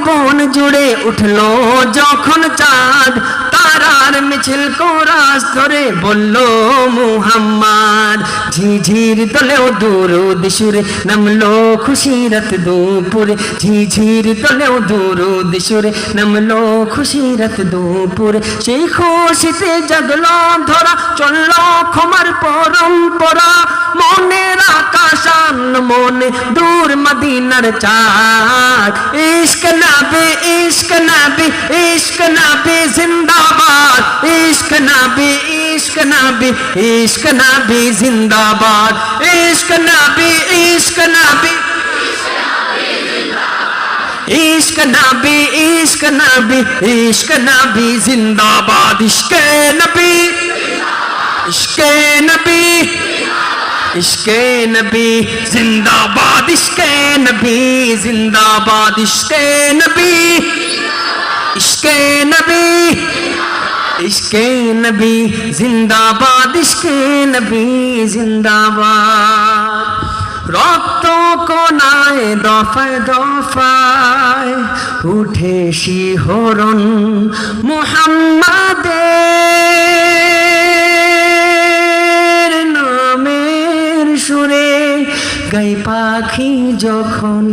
ভুবন জুড়ে উঠলো যখন চাঁদ, তারার মিছিল কোরাস ধরে বলল মুহাম্মদ। ঝিঝির দলেও দুরুদ সুরে নামলো খুশিরত দুপুরে, ঝিঝির দলেও দুরুদ সুরে নামলো খুশিরত দুপুরে। সেই খুশিতে জাগলো ধরা, চললো ক্ষমার পরম্পরা, মনের আকাশান মনে দূর মদিনার চাঁদ। ইশক নবী ইশক নবী ইশক নবী জিন্দাবাদ, ইশক নবী ইশক নবী ইশক নবী জিন্দাবাদ, ইশক নবী ইশক নবী इश्क नबी इश्क नबी इश्क नबी जिंदाबाद, इश्क नबी इश्क नबी इश्क नबी जिंदाबाद, इश्क नबी जिंदाबाद, इश्क नबी इश्क नबी इश्क नबी जिंदाबाद, इश्क नबी जिंदाबाद। রক্ত কোনায় দফায় দফায় উঠে শিহরণ মুহাম্মাদের নামের সুরে, গাই পাখি যখন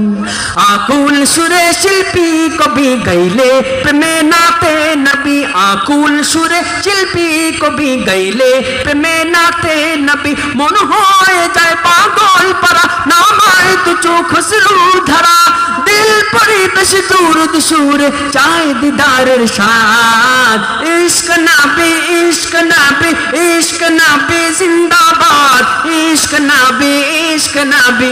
আকুল সুরে শিল্পী কবি গাইলে প্রেমে নাতে নবী, আকুল সুরে শিল্পী কবি গাইলে প্রেমে নাতে নবী। মন হয়ে যায় পাগল পারা, নামায় তু চোখ শ্রু ধারা, দিল পরিবেশ দুরুদ সুরে চায় দিদারের স্বাদ। ইশক নবী ইশক নবী ইশক নবী জিন্দাবাদ, ইশক নবী ইশক নবী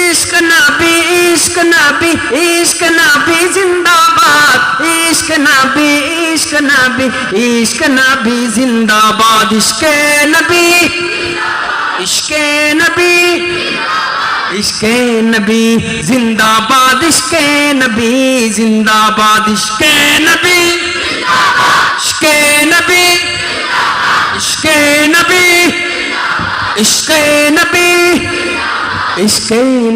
इश्क नबी इश्क नबी इश्क नबी जिंदाबाद, इश्क नबी इश्क नबी इश्क नबी जिंदाबाद, इश्क नबी इश्क नबी इश्क नबी जिंदाबाद, इश्क नबी जिंदाबाद, इश्क नबी इश्क नबी इश्क नबी इश्क नबी इश्क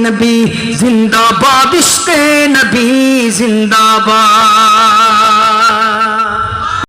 नबी जिंदाबाद, इश्क नबी जिंदाबाद।